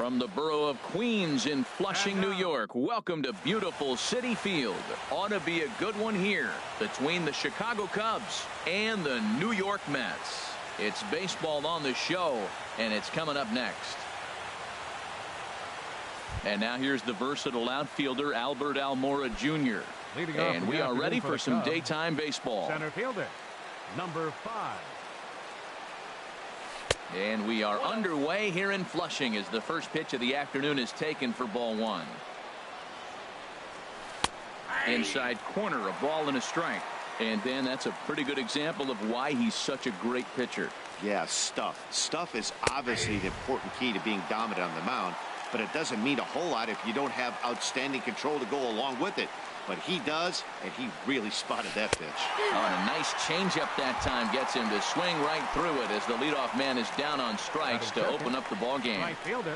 From the borough of Queens in Flushing, New York, welcome to beautiful Citi Field. Ought to be a good one here between the Chicago Cubs and the New York Mets. It's baseball on the show, and it's coming up next. And now here's the versatile outfielder Albert Almora Jr. And we are ready for some daytime baseball. Center fielder, number 5. And we are underway here in Flushing as the first pitch of the afternoon is taken for ball 1. Inside corner, a ball and a strike. And then that's a pretty good example of why he's such a great pitcher. Yeah, stuff. Stuff is obviously the important key to being dominant on the mound, but it doesn't mean a whole lot if you don't have outstanding control to go along with it. But he does, and he really spotted that pitch. Oh, and a nice changeup that time gets him to swing right through it as the leadoff man is down on strikes to open up the ball game. Right fielder.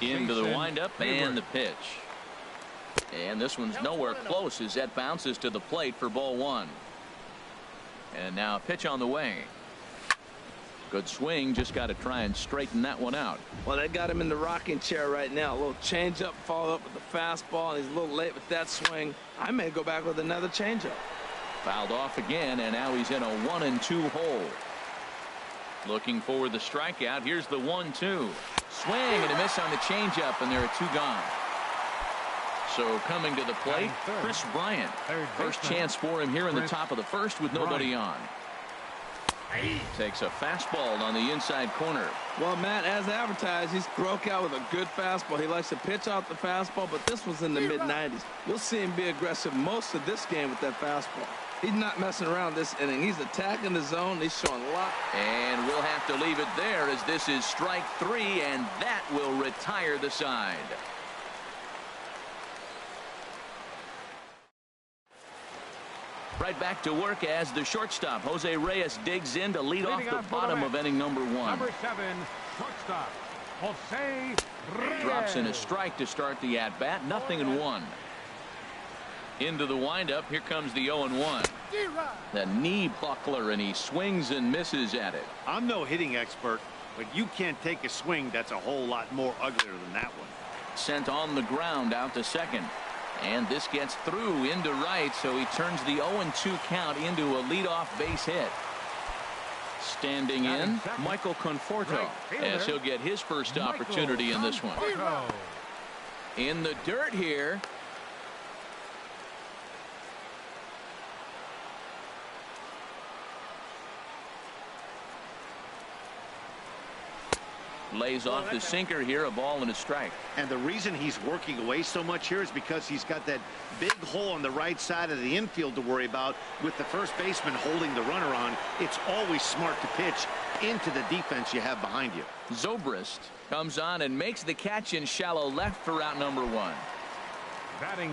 Into the windup and the pitch. And this one's nowhere close as that bounces to the plate for ball 1. And now a pitch on the way. Good swing, just got to try and straighten that one out. Well, they got him in the rocking chair right now. A little changeup, follow up with the fastball, and he's a little late with that swing. I may go back with another changeup. Fouled off again, and now he's in a 1-2 hole. Looking for the strikeout. Here's the 1-2. Swing and a miss on the changeup, and there are 2 gone. So coming to the plate, Chris Bryant. First chance for him here in the top of the first with nobody on. Takes a fastball on the inside corner. Well, Matt, as advertised, he's broke out with a good fastball. He likes to pitch out the fastball, but this was in the mid-90s. We'll see him be aggressive most of this game with that fastball. He's not messing around this inning. He's attacking the zone. He's showing a lot. And we'll have to leave it there as this is strike 3, and that will retire the side. Right back to work as the shortstop, Jose Reyes, digs in to lead off the bottom of inning number 1. Number 7, shortstop, Jose Reyes. Drops in a strike to start the at-bat, 0-1. Into the windup, here comes the 0-1. The knee buckler, and he swings and misses at it. I'm no hitting expert, but you can't take a swing that's a whole lot more uglier than that one. Sent on the ground out to second. And this gets through into right, so he turns the 0-2 count into a leadoff base hit. Standing in, Michael Conforto, as he'll get his first opportunity in this one. In the dirt here. Lays off the sinker here, a ball and a strike. And the reason he's working away so much here is because he's got that big hole on the right side of the infield to worry about with the first baseman holding the runner on. It's always smart to pitch into the defense you have behind you. Zobrist comes on and makes the catch in shallow left for out number 1.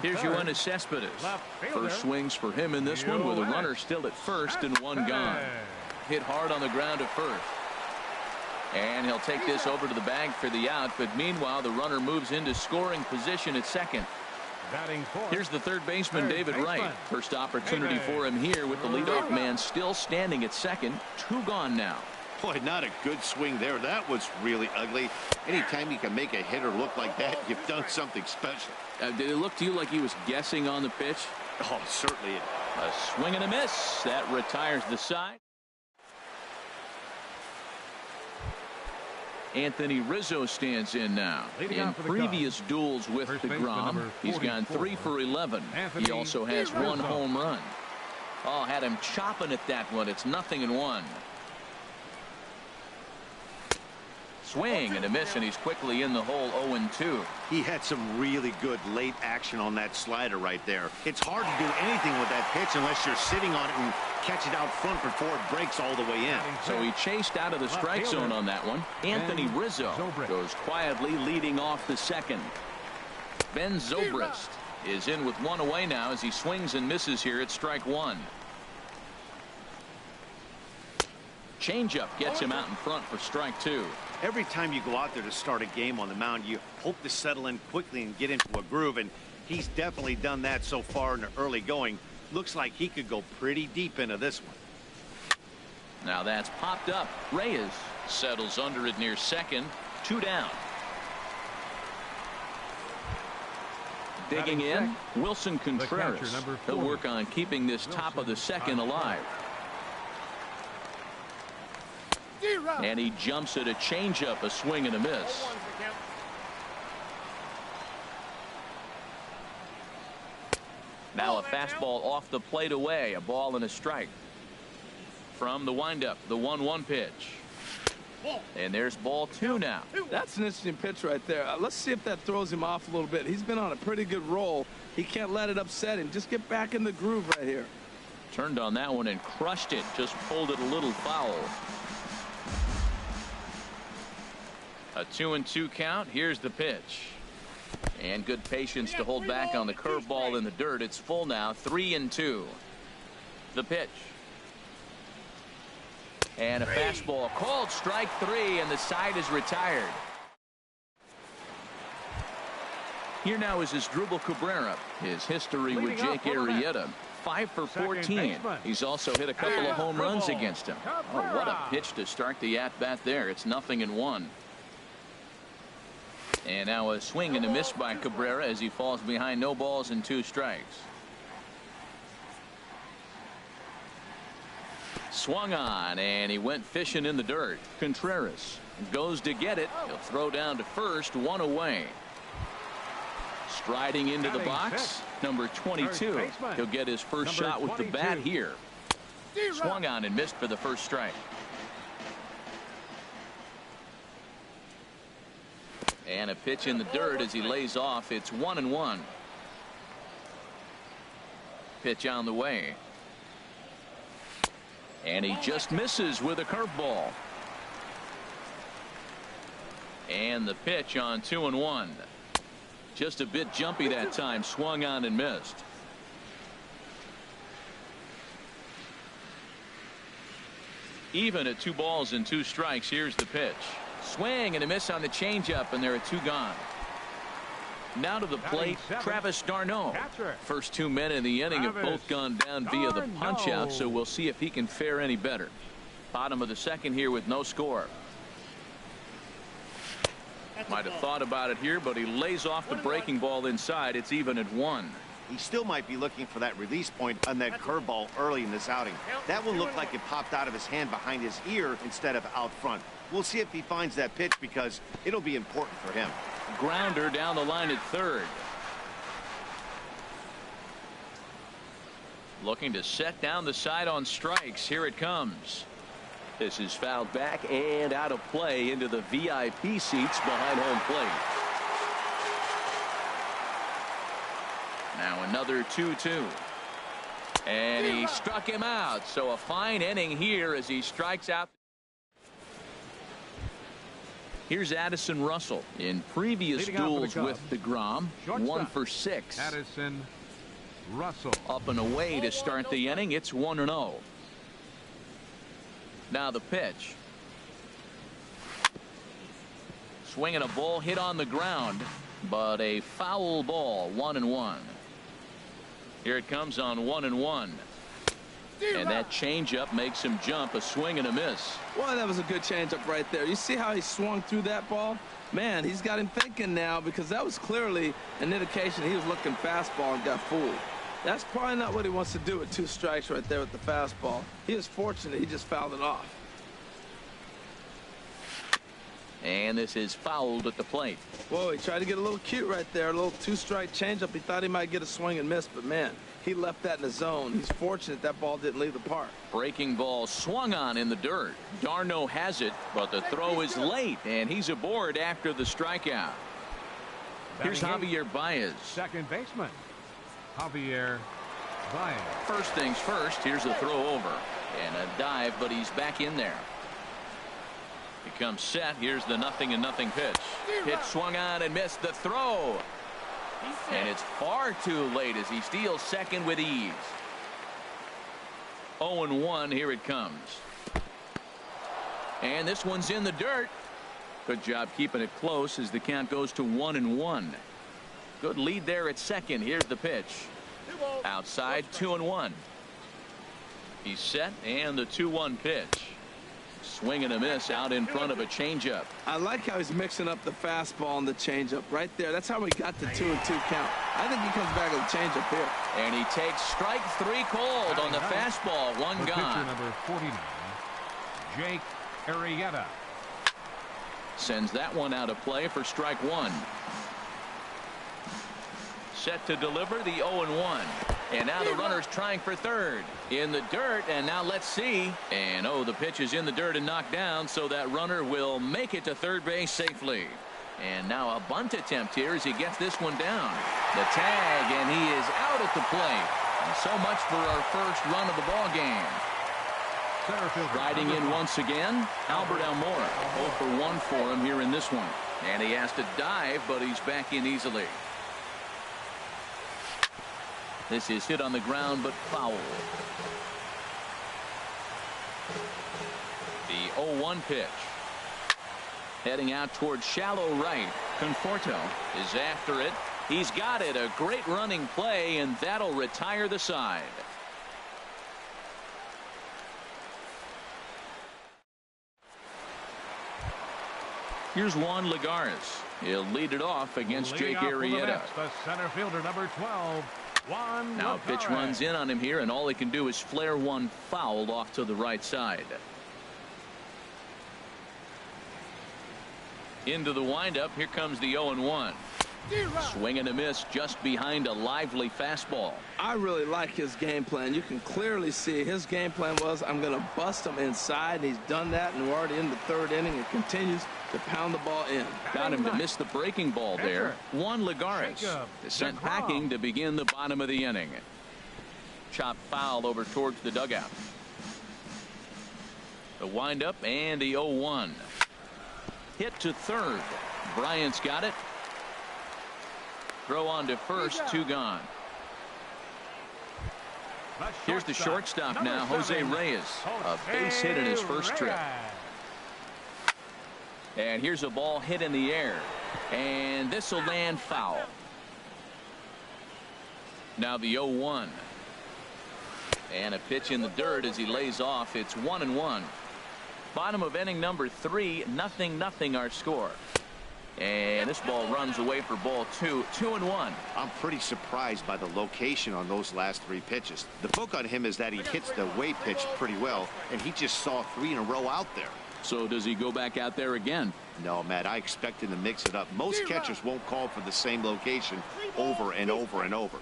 Here's Yoenis Cespedes. First swings for him in this one with a runner still at first and 1 gone. Hit hard on the ground at first. And he'll take this over to the bag for the out, but meanwhile the runner moves into scoring position at second. Here's the third baseman, David Wright. First opportunity for him here with the leadoff man still standing at second. 2 gone now. Boy, not a good swing there. That was really ugly. Anytime you can make a hitter look like that, you've done something special. Did it look to you like he was guessing on the pitch? Oh, certainly. A swing and a miss. That retires the side. Anthony Rizzo stands in now. In previous duels with DeGrom, he's gone 3 for 11. He also has 1 home run. Oh, had him chopping at that one. It's 0-1. Swing and a miss, and he's quickly in the hole. 0-2. He had some really good late action on that slider right there. It's hard to do anything with that pitch unless you're sitting on it and catch it out front before it breaks all the way in. So he chased out of the strike zone on that one. Anthony Rizzo goes quietly leading off the second. Ben Zobrist is in with 1 away now as he swings and misses here at strike 1. Changeup gets him out in front for strike 2. Every time you go out there to start a game on the mound, you hope to settle in quickly and get into a groove, and he's definitely done that so far in the early going. Looks like he could go pretty deep into this one. Now that's popped up. Reyes settles under it near second. 2 down. Digging in, Wilson Contreras. He'll work on keeping this top of the second alive. And he jumps at a changeup, a swing and a miss. Now a fastball off the plate away, a ball and a strike. From the windup, the 1-1 pitch. And there's ball 2 now. That's an interesting pitch right there. Let's see if that throws him off a little bit. He's been on a pretty good roll. He can't let it upset him. Just get back in the groove right here. Turned on that one and crushed it. Just pulled it a little foul. A 2-2 count. Here's the pitch. And good patience to hold back on the curveball in the dirt. It's full now. 3-2. The pitch. And a fastball called strike 3, and the side is retired. Here now is Asdrubal Cabrera. His history with Jake Arrieta. 5 for 14. He's also hit a couple of home runs against him. Oh, what a pitch to start the at-bat there. It's 0-1. And now a swing and a miss by Cabrera as he falls behind, no balls and 2 strikes. Swung on, and he went fishing in the dirt. Contreras goes to get it. He'll throw down to first, 1 away. Striding into the box, number 22. He'll get his first shot with the bat here. Swung on and missed for the first strike. And a pitch in the dirt as he lays off. It's 1-1. Pitch on the way. And he just misses with a curveball. And the pitch on 2-1. Just a bit jumpy that time. Swung on and missed. Even at 2 balls and 2 strikes. Here's the pitch. Swing and a miss on the changeup, and there are 2 gone. Now to the plate, Travis d'Arnaud. First 2 men in the inning have both gone down via the punch out, so we'll see if he can fare any better. Bottom of the second here with no score. Might have thought about it here, but he lays off the breaking ball inside. It's even at 1. He still might be looking for that release point on that curveball early in this outing. That one looked like it popped out of his hand behind his ear instead of out front. We'll see if he finds that pitch because it'll be important for him. Grounder down the line at third. Looking to set down the side on strikes. Here it comes. This is fouled back and out of play into the VIP seats behind home plate. Now another 2-2. And he struck him out. So a fine inning here as he strikes out. Here's Addison Russell. In previous duels with DeGrom, 1 for 6. Addison Russell. Up and away to start the inning. It's 1-0. Now the pitch. Swinging a ball hit on the ground, but a foul ball. 1-1. Here it comes on 1-1. And that changeup makes him jump. A swing and a miss. Well, that was a good changeup right there. You see how he swung through that ball? Man, he's got him thinking now because that was clearly an indication he was looking fastball and got fooled. That's probably not what he wants to do with 2 strikes right there with the fastball. He was fortunate he just fouled it off. And this is fouled at the plate. Whoa, he tried to get a little cute right there. A little 2-strike changeup. He thought he might get a swing and miss, but man, he left that in the zone. He's fortunate that ball didn't leave the park. Breaking ball swung on in the dirt. d'Arnaud has it, but the throw is late, and he's aboard after the strikeout. Here's Javier Baez. Second baseman, Javier Baez. First things first, here's a throw over. And a dive, but he's back in there. He comes set. Here's the 0-0 pitch. Pitch swung on and missed. The throw. And it's far too late as he steals second with ease. 0-1. Here it comes. And this one's in the dirt. Good job keeping it close as the count goes to 1-1. Good lead there at second. Here's the pitch. Outside, 2-1. He's set, and the 2-1 pitch. Swing and a miss out in front of a changeup. I like how he's mixing up the fastball and the changeup right there. That's how we got the 2-2 count. I think he comes back with a changeup here. And he takes strike 3 cold on the fastball. One gone. Pitcher number 49, Jake Arrieta. Sends that one out of play for strike 1. Set to deliver the 0-1. And now the runner's trying for third. In the dirt, and now let's see. And the pitch is in the dirt and knocked down, so that runner will make it to third base safely. And now a bunt attempt here as he gets this one down. The tag, and he is out at the plate. And so much for our first run of the ball game. Riding in once again, Albert Almora. 0 for 1 for him here in this one. And he has to dive, but he's back in easily. This is hit on the ground, but foul. The 0-1 pitch. Heading out towards shallow right. Conforto is after it. He's got it. A great running play, and that'll retire the side. Here's Juan Lagares. He'll lead it off against Jake Arrieta. The center fielder, number 12, Juan Now Lagares. Pitch runs in on him here, and all he can do is flare one foul off to the right side. Into the windup. Here comes the 0-1. Swing and a miss just behind a lively fastball. I really like his game plan. You can clearly see his game plan was, I'm going to bust him inside. He's done that, and we're already in the third inning. It continues to pound the ball in. Got him to miss the breaking ball there. Juan Lagares is sent packing to begin the bottom of the inning. Chop foul over towards the dugout. The windup and the 0-1. Hit to third. Bryant's got it. Throw on to first. 2 gone. Here's the shortstop now, Jose Reyes. A base hit in his first trip. And here's a ball hit in the air. And this will land foul. Now the 0-1. And a pitch in the dirt as he lays off. It's 1-1. Bottom of inning number 3. 0-0 our score. And this ball runs away for ball 2. 2-1. I'm pretty surprised by the location on those last 3 pitches. The book on him is that he hits the way pitch pretty well, and he just saw 3 in a row out there. So does he go back out there again? No, Matt, I expect him to mix it up. Most catchers won't call for the same location over and over and over.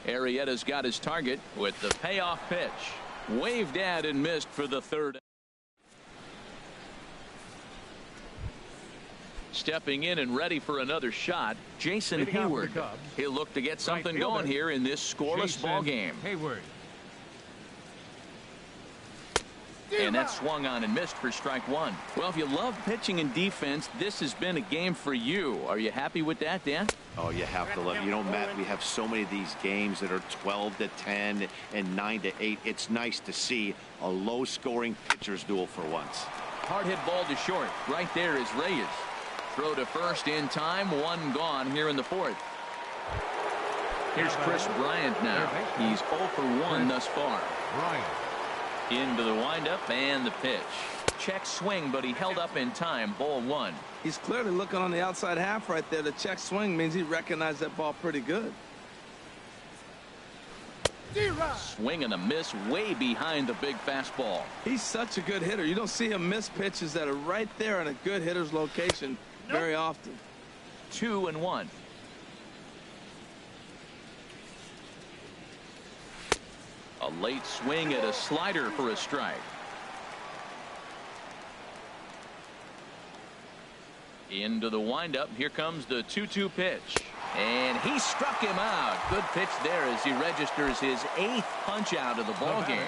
Arrieta's got his target with the payoff pitch. Waved at and missed for the third. Stepping in and ready for another shot, Jason Hayward. He'll look to get something going here in this scoreless ball game. Hayward. And that swung on and missed for strike 1. Well, if you love pitching and defense, this has been a game for you. Are you happy with that, Dan? Oh, you have to love it. You know, Matt, we have so many of these games that are 12-10 and 9-8. It's nice to see a low-scoring pitcher's duel for once. Hard hit ball to short. Right there is Reyes. Throw to first in time. 1 gone here in the 4th. Here's Chris Bryant now. He's 0 for 1 thus far. Bryant. Into the windup and the pitch. Check swing, but he held up in time. Ball 1. He's clearly looking on the outside half right there. The check swing means he recognized that ball pretty good. Swing and a miss way behind the big fastball. He's such a good hitter. You don't see him miss pitches that are right there in a good hitter's location very often. 2-1. A late swing at a slider for a strike. Into the windup. Here comes the 2-2 pitch. And he struck him out. Good pitch there as he registers his 8th punch out of the ball game.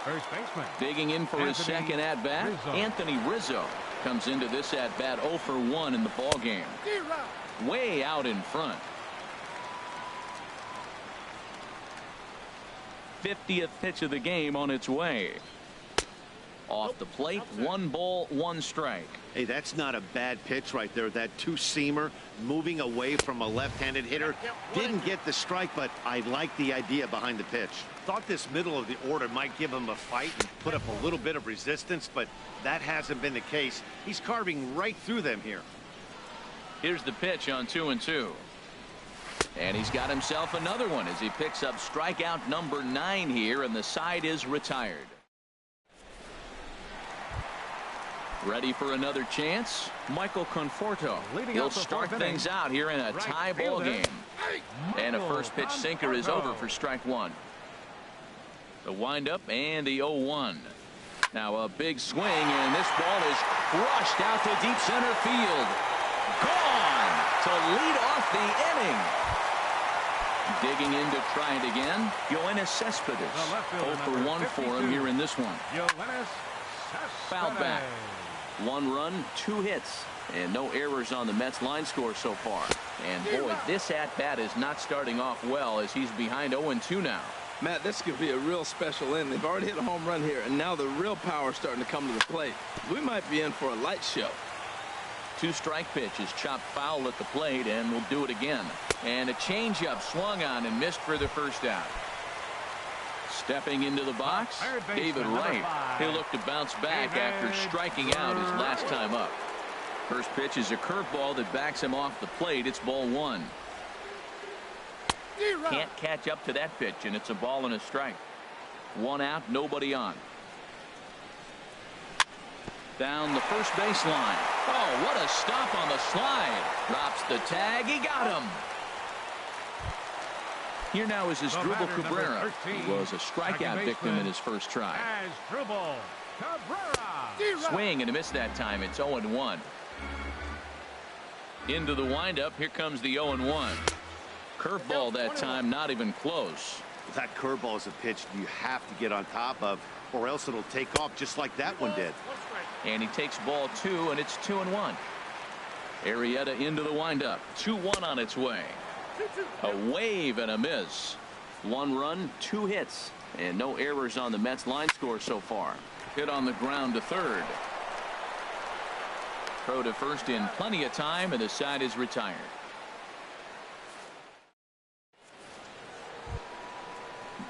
First baseman. Digging in for his second at bat. Anthony Rizzo comes into this at bat 0 for 1 in the ball game. Way out in front. 50th pitch of the game on its way. Off the plate, 1 ball, 1 strike. Hey, that's not a bad pitch right there. That 2-seamer moving away from a left-handed hitter. Didn't get the strike, but I like the idea behind the pitch. Thought this middle of the order might give him a fight and put up a little bit of resistance, but that hasn't been the case. He's carving right through them here. Here's the pitch on 2-2. And he's got himself another one as he picks up strikeout number 9 here, and the side is retired. Ready for another chance? Michael Conforto. He'll start things out here in a tie ball game. And a first pitch sinker is over for strike 1. The windup and the 0-1. Now a big swing, and this ball is crushed out to deep center field. Gone to lead off the inning. Digging in to try it again, Yoenis Cespedes. 0 for 1 for him here in this one. Fouled back. 1 run, 2 hits, and no errors on the Mets line score so far. And boy, this at-bat is not starting off well as he's behind 0-2 now. Matt, this could be a real special inning. They've already hit a home run here, and now the real power is starting to come to the plate. We might be in for a light show. 2-strike pitch is chopped foul at the plate, and we'll do it again. And a changeup swung on and missed for the first out. Stepping into the box, David Wright. He'll look to bounce back after striking out his last time up. First pitch is a curveball that backs him off the plate. It's ball 1. Can't catch up to that pitch, and it's a ball and a strike. 1 out, nobody on. Down the first baseline. Oh, what a stop on the slide. Drops the tag. He got him. Here now is Asdrubal Cabrera. He was a strikeout victim in his first try. Swing and a miss that time. It's 0-1. Into the windup. Here comes the 0-1. Curveball that time, not even close. That curveball is a pitch you have to get on top of, or else it'll take off just like that one did. And he takes ball 2, and it's 2-1. Arrieta into the windup. 2-1 on its way. A wave and a miss. 1 run, 2 hits, and no errors on the Mets line score so far. Hit on the ground to third. Throw to first in plenty of time, and the side is retired.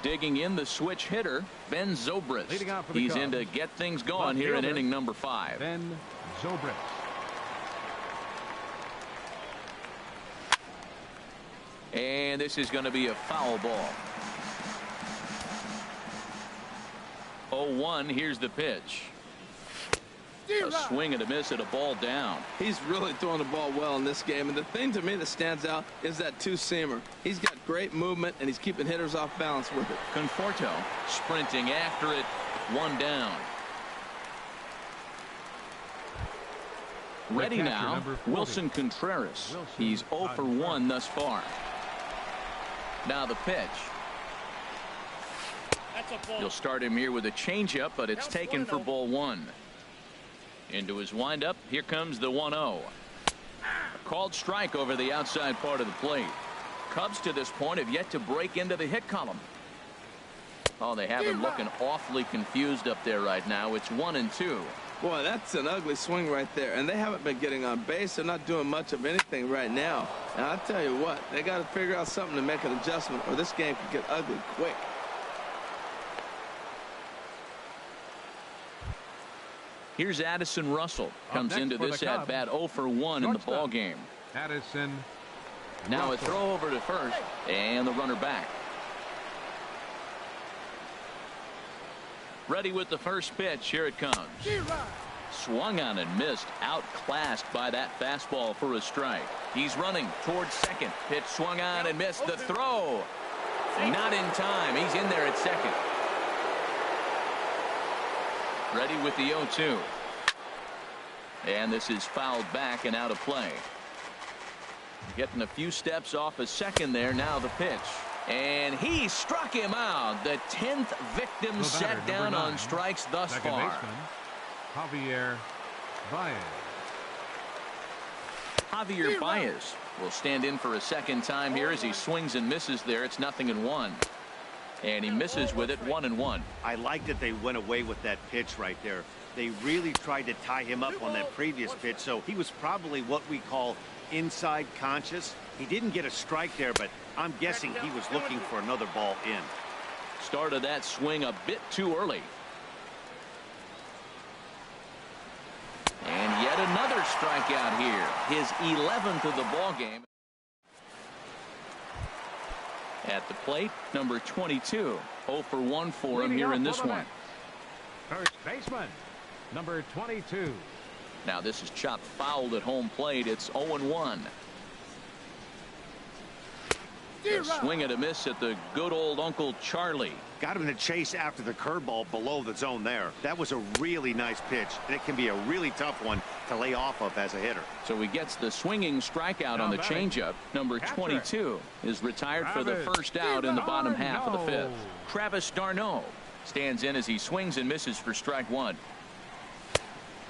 Digging in the switch hitter, Ben Zobrist. He's in to get things going here in inning number 5. Ben Zobrist. And this is going to be a foul ball. 0-1. Here's the pitch. A swing and a miss at a ball down. He's really throwing the ball well in this game, and the thing to me that stands out is that 2-seamer. He's got great movement, and he's keeping hitters off balance with it. Conforto sprinting after it. 1 down. Ready now, Wilson Contreras. He's 0 for 1 thus far. Now the pitch. You'll start him here with a changeup, but it's taken for ball 1. Into his windup. Here comes the 1-0. A called strike over the outside part of the plate. Cubs to this point have yet to break into the hit column. Oh, they have him looking awfully confused up there right now. It's 1-2. Boy, that's an ugly swing right there, and they haven't been getting on base. They're not doing much of anything right now. And I'll tell you what, they got to figure out something to make an adjustment, or this game could get ugly quick. Here's Addison Russell. Comes into this at bat 0 for 1 in the ball game. Addison. Now a throw over to first, and the runner back. Ready with the first pitch. Here it comes. Swung on and missed. Outclassed by that fastball for a strike. He's running towards second. Pitch swung on and missed. The throw. Not in time. He's in there at second. Ready with the 0-2. And this is fouled back and out of play. Getting a few steps off a second there. Now the pitch. And he struck him out. The 10th victim set down on strikes thus far. Javier Baez. Javier Baez will stand in for a second time here as he swings and misses there. It's 0-1. And he misses with it. 1-1. I like that they went away with that pitch right there. They really tried to tie him up on that previous pitch, so he was probably what we call inside conscious. He didn't get a strike there, but I'm guessing he was looking for another ball in. Started that swing a bit too early. And yet another strikeout here. His 11th of the ball game. At the plate, number 22. 0 for 1 for him here in this one. First baseman, number 22. Now this is chopped foul at home plate. It's 0-1. A swing and a miss at the good old Uncle Charlie. Got him to chase after the curveball below the zone there. That was a really nice pitch, and it can be a really tough one to lay off of as a hitter. So he gets the swinging strikeout on the changeup. Number 22 is retired for the first out in the bottom half of the fifth. Travis d'Arnaud stands in as he swings and misses for strike one.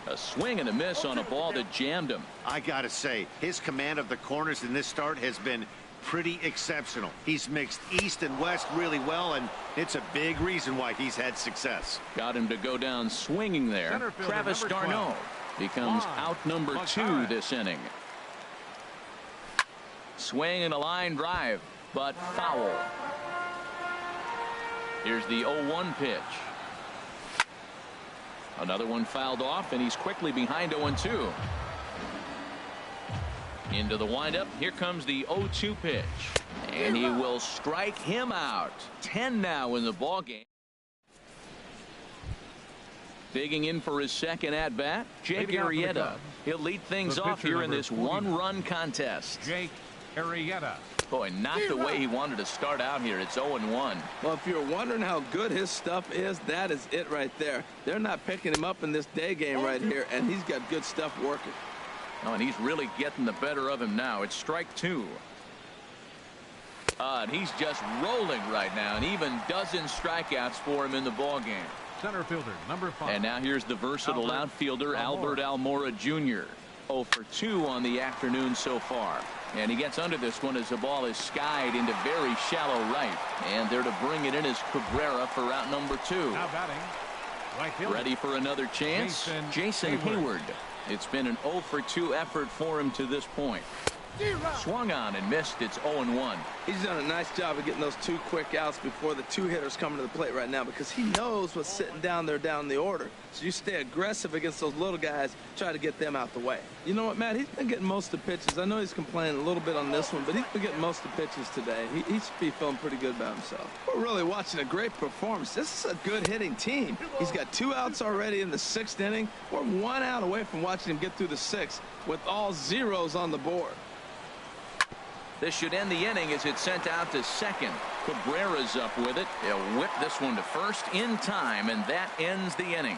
A swing and a miss on a ball that jammed him. I gotta say, his command of the corners in this start has been pretty exceptional. He's mixed east and west really well, and it's a big reason why he's had success. Got him to go down swinging there. Travis d'Arnaud becomes out number 2 this inning. Swing and a line drive, but foul. Here's the 0-1 pitch. Another one fouled off, and he's quickly behind 0-2. Into the windup. Here comes the 0-2 pitch. And he will strike him out. 10 now in the ball game. Digging in for his second at bat, Jake Arrieta. He'll lead things off here in this one-run contest. Jake Arrieta. Boy, not the way he wanted to start out here. It's 0-1. Well, if you're wondering how good his stuff is, that is it right there. They're not picking him up in this day game right here, and he's got good stuff working. Oh, and he's really getting the better of him now. It's strike 2. And he's just rolling right now, and even dozen strikeouts for him in the ball game. Center fielder, number 5. And now here's the versatile outfielder, Albert Almora Jr. 0 for 2 on the afternoon so far. And he gets under this one as the ball is skied into very shallow right. And there to bring it in is Cabrera for out number 2. Now batting, right fielder. Ready for another chance? Jason Hayward. It's been an 0 for 2 effort for him to this point. Swung on and missed. It's 0-1. He's done a nice job of getting those 2 quick outs before the 2 hitters coming to the plate right now, because he knows what's sitting down there down the order. So you stay aggressive against those little guys, try to get them out the way. You know what, Matt? He's been getting most of the pitches. I know he's complaining a little bit on this one, but he's been getting most of the pitches today. He should be feeling pretty good about himself. We're really watching a great performance. This is a good hitting team. He's got 2 outs already in the 6th inning. We're 1 out away from watching him get through the 6th with all zeros on the board. This should end the inning as it's sent out to second. Cabrera's up with it. He'll whip this one to first in time, and that ends the inning.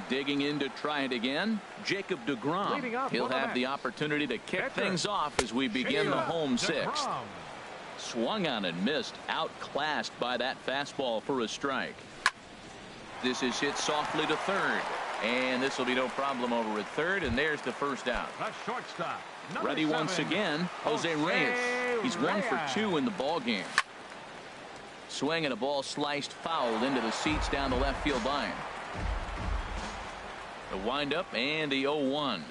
Digging in to try it again, Jacob deGrom. He'll have the opportunity to kick things off as we begin the home 6th. Swung on and missed, outclassed by that fastball for a strike. This is hit softly to third. And this will be no problem over at third, and there's the first out. The shortstop, ready 7, once again, Jose Reyes. He's 1 for 2 in the ball game. Swing and a ball sliced foul into the seats down the left field line. The windup and the 0-1.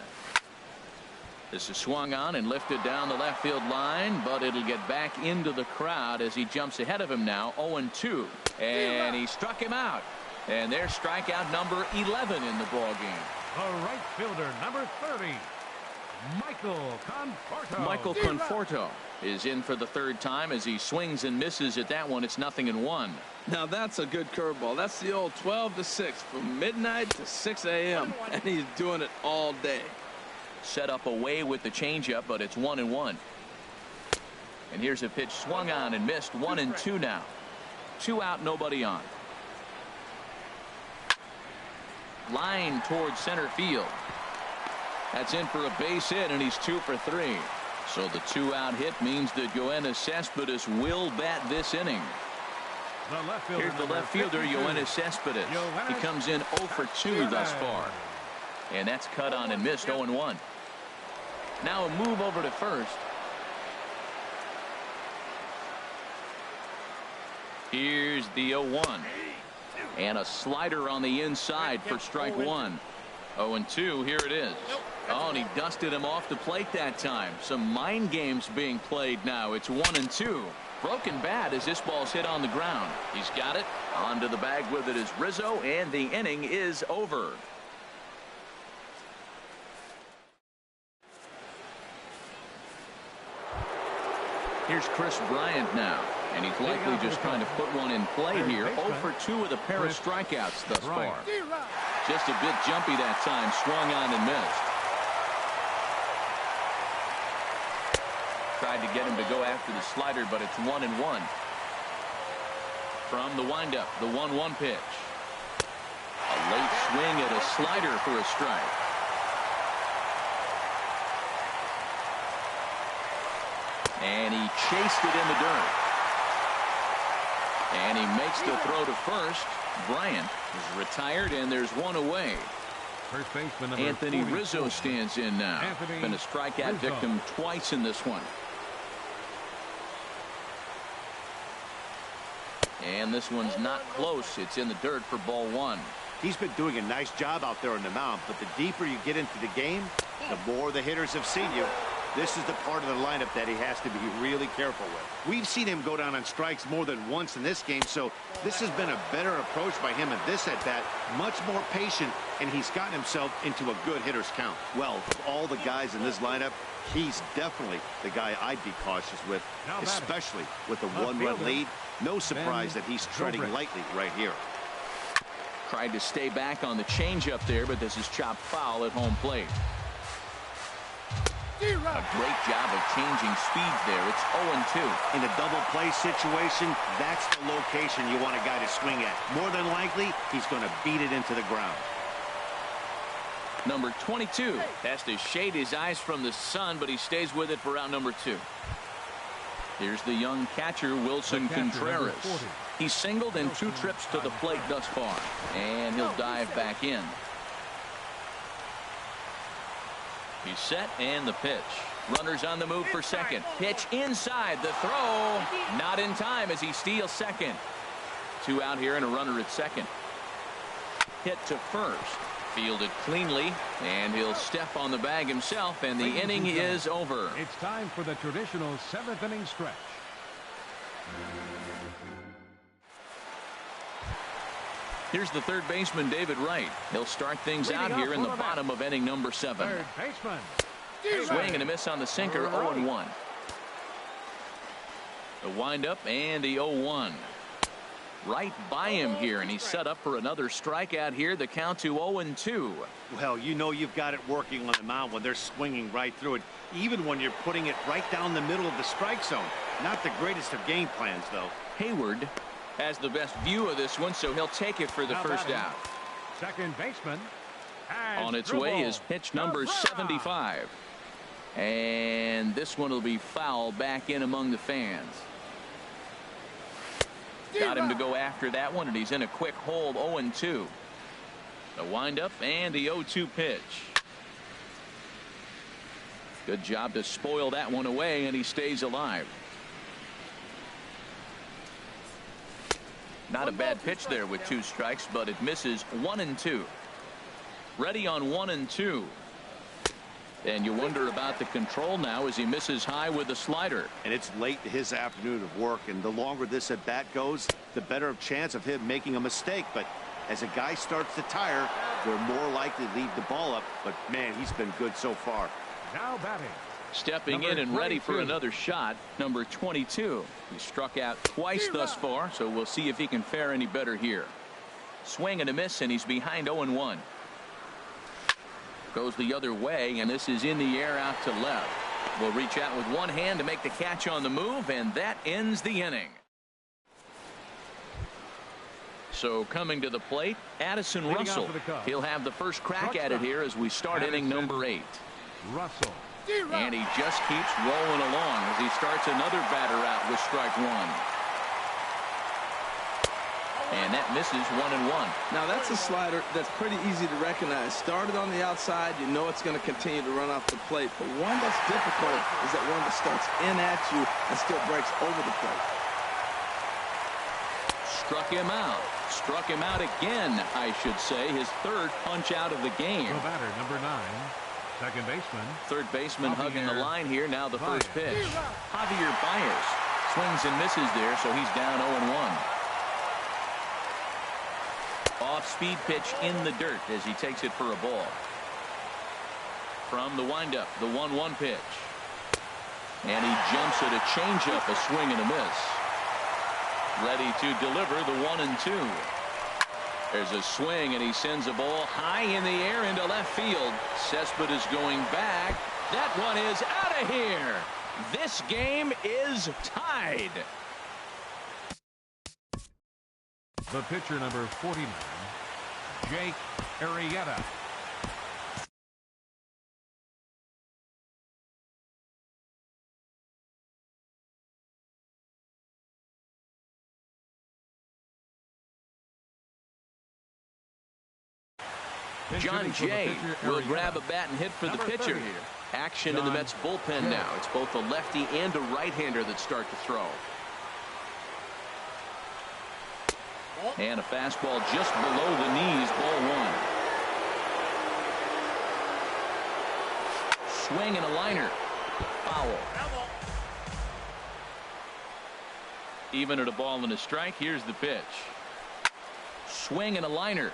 This is swung on and lifted down the left field line, but it'll get back into the crowd as he jumps ahead of him now. 0-2, and he struck him out. And there's strikeout number 11 in the ball game. The right fielder, number 30, Michael Conforto. Michael Conforto is in for the 3rd time as he swings and misses at that one. It's 0-1. Now that's a good curveball. That's the old 12-6 from midnight to 6 a.m. and he's doing it all day. Set up away with the changeup, but it's 1-1. And here's a pitch swung on and missed. 1-2 now. 2 out, nobody on. Line towards center field. That's in for a base hit, and he's 2 for 3. So the 2-out hit means that Yoenis Cespedes will bat this inning. Here's the left fielder, Yoenis Cespedes. He comes in 0 for 2 thus far. And that's cut on and missed. 0-1. Now a move over to first. Here's the 0-1. And a slider on the inside for strike 1. 0-2, here it is. Oh, and he dusted him off the plate that time. Some mind games being played now. It's 1-2. Broken bat as this ball's hit on the ground. He's got it. Onto the bag with it is Rizzo, and the inning is over. Here's Chris Bryant now, and he's likely just trying to put one in play here. 0 for 2 with a pair of strikeouts thus far. Just a bit jumpy that time, swung on and missed. Tried to get him to go after the slider, but it's 1-1. From the windup, the 1-1 pitch. A late swing at a slider for a strike. And he chased it in the dirt. And he makes the throw to first. Bryant is retired, and there's one away. First baseman Anthony Rizzo stands in now. Been a strikeout victim twice in this one. And this one's not close. It's in the dirt for ball 1. He's been doing a nice job out there on the mound, but the deeper you get into the game, the more the hitters have seen you. This is the part of the lineup that he has to be really careful with. We've seen him go down on strikes more than once in this game, so this has been a better approach by him in this at-bat. Much more patient, and he's gotten himself into a good hitter's count. Well, all the guys in this lineup, he's definitely the guy I'd be cautious with, especially with a 1-run lead. No surprise that he's treading lightly right here. Tried to stay back on the changeup there, but this is chopped foul at home plate. A great job of changing speeds there. It's 0-2. In a double play situation, that's the location you want a guy to swing at. More than likely, he's going to beat it into the ground. Number 22 has to shade his eyes from the sun, but he stays with it for out number 2. Here's the young catcher, Wilson Contreras. He's singled in 2 trips to the plate thus far, and he'll dive back in. He's set, and the pitch. Runners on the move for second. Pitch inside. The throw not in time as he steals second. 2 out here and a runner at second. Hit to first. Fielded cleanly, and he'll step on the bag himself, and the inning is over. It's time for the traditional 7th inning stretch. Here's the third baseman, David Wright. He'll start things out here in the bottom of inning number 7. Third baseman. Swing and a miss on the sinker, 0-1. The windup and the 0-1. Right by him here, and he's set up for another strikeout here. The count to 0-2. Well, you know you've got it working on the mound when they're swinging right through it, even when you're putting it right down the middle of the strike zone. Not the greatest of game plans, though. Hayward has the best view of this one, so he'll take it for the first out. Second baseman. On its way is pitch number 75. And this one will be foul back in among the fans. Got him to go after that one, and he's in a quick hold, 0-2. The windup and the 0-2 pitch. Good job to spoil that one away, and he stays alive. Not a bad pitch there with 2 strikes, but it misses 1-2. Ready on 1-2. And you wonder about the control now as he misses high with the slider. And it's late in his afternoon of work, and the longer this at bat goes, the better of chance of him making a mistake. But as a guy starts to tire, they're more likely to leave the ball up. But man, he's been good so far. Now batting. Stepping in and ready for another shot, number 22. He struck out twice thus far, so we'll see if he can fare any better here. Swing and a miss, and he's behind 0-1. Goes the other way, and this is in the air out to left. Will reach out with one hand to make the catch on the move, and that ends the inning. So coming to the plate, Addison Russell. He'll have the first crack at it here as we start inning number 8. Russell. And he just keeps rolling along as he starts another batter out with strike 1. And that misses 1-1. Now that's a slider that's pretty easy to recognize. Started on the outside, you know it's going to continue to run off the plate. But one that's difficult is that one that starts in at you and still breaks over the plate. Struck him out. Struck him out again, I should say. His third punch out of the game. No batter, number 9. Second baseman. Third baseman hugging the line here. Now the first pitch. Javier Baez swings and misses there, so he's down 0-1. Off-speed pitch in the dirt as he takes it for a ball. From the windup, the 1-1 pitch. And he jumps at a changeup, a swing and a miss. Ready to deliver the 1-2. There's a swing, and he sends a ball high in the air into left field. Cespedes going back. That one is out of here. This game is tied. The pitcher, number 49, Jake Arrieta. John Jay will grab a bat and hit for the pitcher here. Action in the Mets bullpen now. It's both a lefty and a right-hander that start to throw. And a fastball just below the knees, ball 1. Swing and a liner. Foul. Even at a ball and a strike, here's the pitch. Swing and a liner,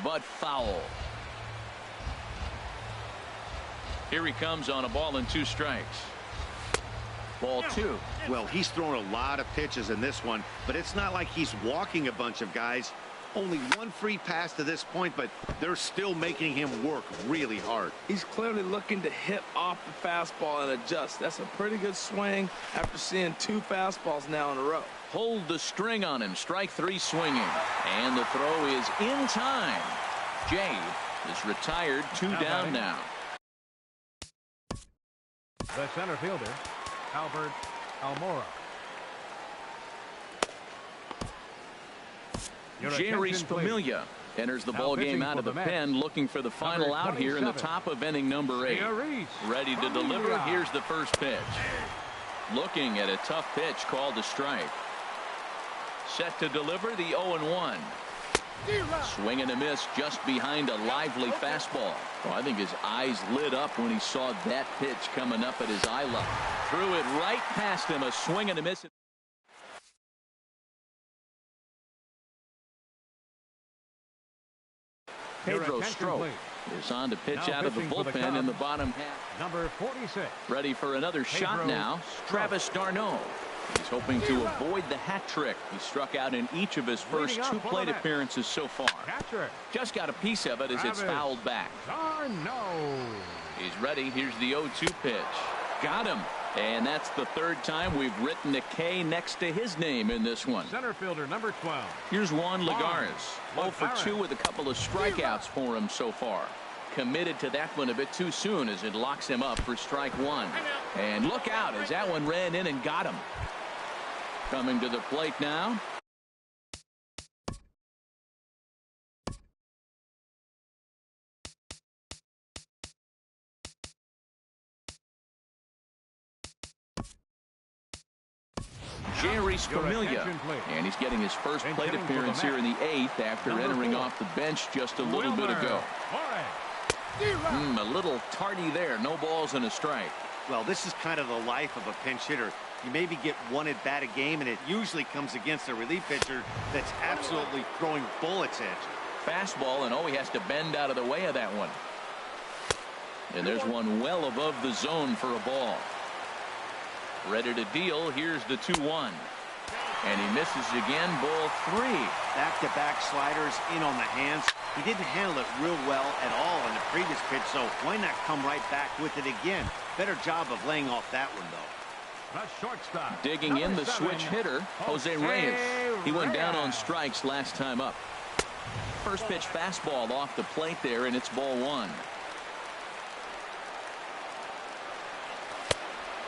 but foul. Here he comes on a ball and 2 strikes. Ball 2. Well, he's thrown a lot of pitches in this one, but it's not like he's walking a bunch of guys. Only 1 free pass to this point, but they're still making him work really hard. He's clearly looking to hit off the fastball and adjust. That's a pretty good swing after seeing 2 fastballs now in a row. Hold the string on him. Strike 3 swinging. And the throw is in time. Jay is retired. 2 down now. The center fielder, Albert Almora. Jerry Familia enters the ball game out of the pen, looking for the final out here in the top of inning number 8. Ready to deliver. Here's the first pitch. Looking at a tough pitch called a strike. Set to deliver the 0-1. Swing and a miss just behind a lively fastball. Oh, I think his eyes lit up when he saw that pitch coming up at his eye level. Threw it right past him. A swing and a miss. Pedro Strop is on to pitch out of the bullpen in the bottom half. Number 46. Ready for another shot now. Travis d'Arnaud. He's hoping to avoid the hat trick. He struck out in each of his first 2 plate appearances so far. Just got a piece of it as it's fouled back. He's ready. Here's the 0-2 pitch. Got him. And that's the 3rd time we've written a K next to his name in this one. Center fielder number 12. Here's Juan Lagares. 0 for 2 with a couple of strikeouts for him so far. Committed to that one a bit too soon as it locks him up for strike 1. And look out as that one ran in and got him. Coming to the plate now. Jerry Familia, and he's getting his first plate appearance here in the 8th after entering off the bench just a little bit ago. A little tardy there. No balls and a strike. Well, this is kind of the life of a pinch hitter. You maybe get 1 at bat a game, and it usually comes against a relief pitcher that's absolutely throwing bullets at you. Fastball, and he has to bend out of the way of that one. And there's one well above the zone for a ball. Ready to deal. Here's the 2-1. And he misses again. Ball 3. Back-to-back sliders in on the hands. He didn't handle it real well at all in the previous pitch, so why not come right back with it again? Better job of laying off that one, though. The shortstop. Digging in the switch hitter, Jose Reyes. He went down on strikes last time up. First pitch fastball off the plate there, and it's ball 1.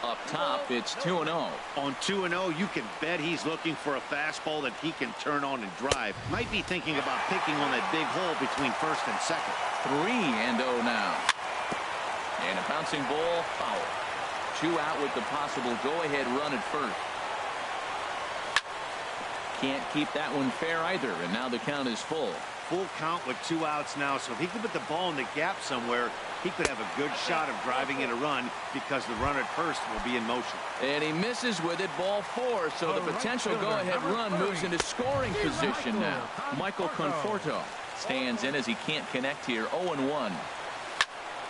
Up top, it's 2-0. On 2-0, you can bet he's looking for a fastball that he can turn on and drive. Might be thinking about picking on that big hole between first and second. 3-0 now. And a bouncing ball, foul. 2 out with the possible go-ahead run at first. Can't keep that one fair either, and now the count is full. Full count with 2 outs now, so if he could put the ball in the gap somewhere, he could have a good shot of driving in a run because the runner at first will be in motion. And he misses with it, ball 4, so the potential go-ahead run moves into scoring position now. Michael Conforto stands in as he can't connect here, 0-1.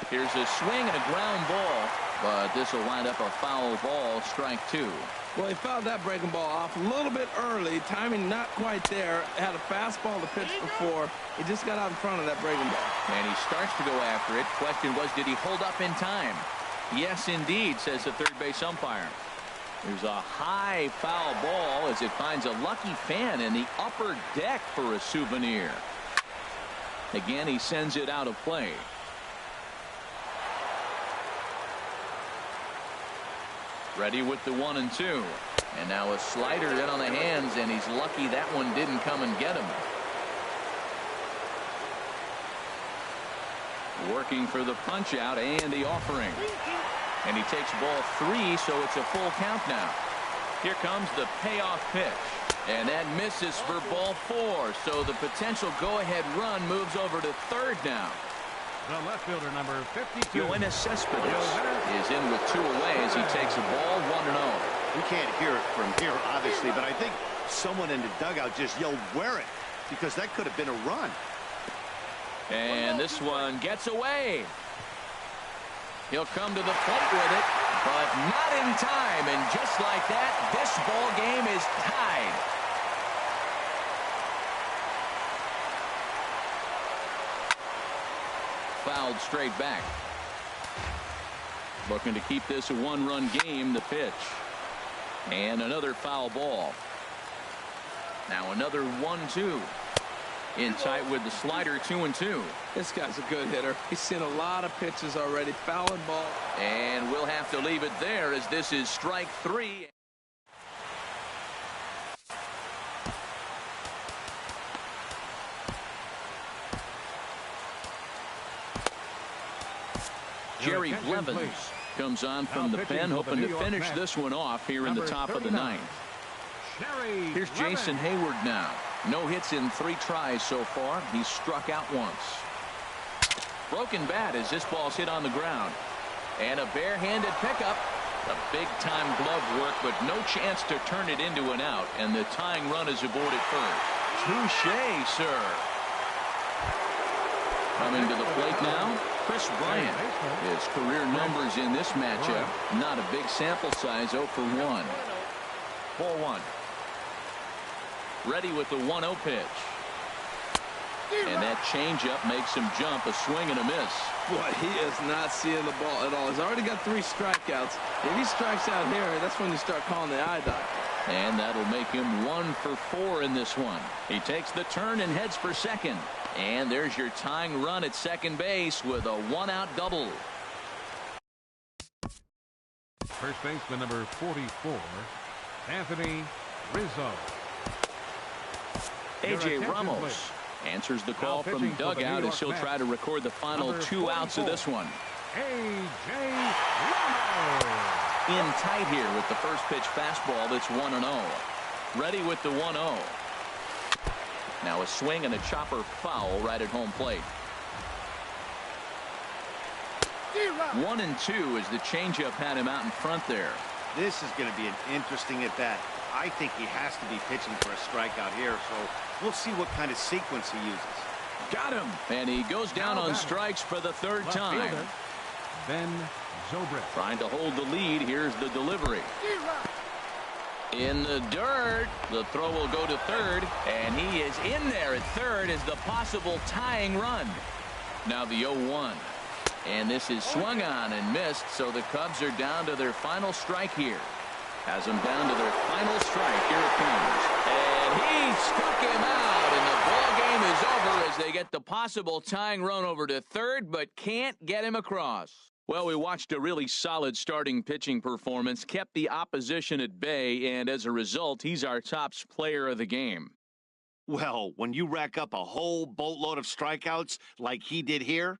Here's a swing and a ground ball. But this will wind up a foul ball, strike 2. Well, he fouled that breaking ball off a little bit early. Timing not quite there. Had a fastball to pitch before. He just got out in front of that breaking ball. And he starts to go after it. Question was, did he hold up in time? Yes, indeed, says the third base umpire. There's a high foul ball as it finds a lucky fan in the upper deck for a souvenir. Again, he sends it out of play. Ready with the 1-2. And now a slider in on the hands, and he's lucky that one didn't come and get him. Working for the punch out and the offering. And he takes ball 3, so it's a full count now. Here comes the payoff pitch. And that misses for ball 4. So the potential go-ahead run moves over to third now. The left fielder, number 52. Cespedes is in with 2 away as he takes a ball 1-0. We can't hear it from here, obviously, but I think someone in the dugout just yelled, "Wear it," because that could have been a run. And this one gets away. He'll come to the plate with it, but not in time. And just like that, this ball game is tied. Fouled straight back. Looking to keep this a 1-run game, the pitch. And another foul ball. Now another 1-2. In tight with the slider, 2-2. This guy's a good hitter. He's seen a lot of pitches already. Fouling ball. And we'll have to leave it there as this is strike 3. Jerry Blevins comes on from the pen, hoping to finish this one off here in the top of the 9th. Here's Jason Hayward now. No hits in 3 tries so far. He's struck out once. Broken bat as this ball's hit on the ground. And a barehanded pickup. A big-time glove work, but no chance to turn it into an out. And the tying run is aboard at first. Touché, sir. Coming to the plate now, Chris Bryant. His career numbers in this matchup, not a big sample size, 0 for 1. Ball 1. Ready with the 1-0 pitch. And that changeup makes him jump, a swing and a miss. Boy, he is not seeing the ball at all. He's already got 3 strikeouts. If he strikes out here, that's when you start calling the eye doctor. And that'll make him 1 for 4 in this one. He takes the turn and heads for second. And there's your tying run at second base with a 1-out double. First baseman number 44, Anthony Rizzo. A.J. Ramos answers the call from dugout as he'll try to record the final 2 outs of this one. A.J. Ramos. In tight here with the first pitch fastball that's 1-0. Ready with the 1-0. Now a swing and a chopper foul right at home plate. 1-2 as the changeup had him out in front there. This is going to be an interesting at bat. I think he has to be pitching for a strikeout here, so we'll see what kind of sequence he uses. Got him. And he goes down on strikes for the 3rd time. Ben Zobrist. Trying to hold the lead. Here's the delivery. In the dirt. The throw will go to third. And he is in there at third as the possible tying run. Now the 0-1. And this is swung on and missed, so the Cubs are down to their final strike here. Has them down to their final strike. Here it comes. And he struck him out, and the ball game is over as they get the possible tying run over to third, but can't get him across. Well, we watched a really solid starting pitching performance, kept the opposition at bay, and as a result, he's our top player of the game. Well, when you rack up a whole boatload of strikeouts like he did here,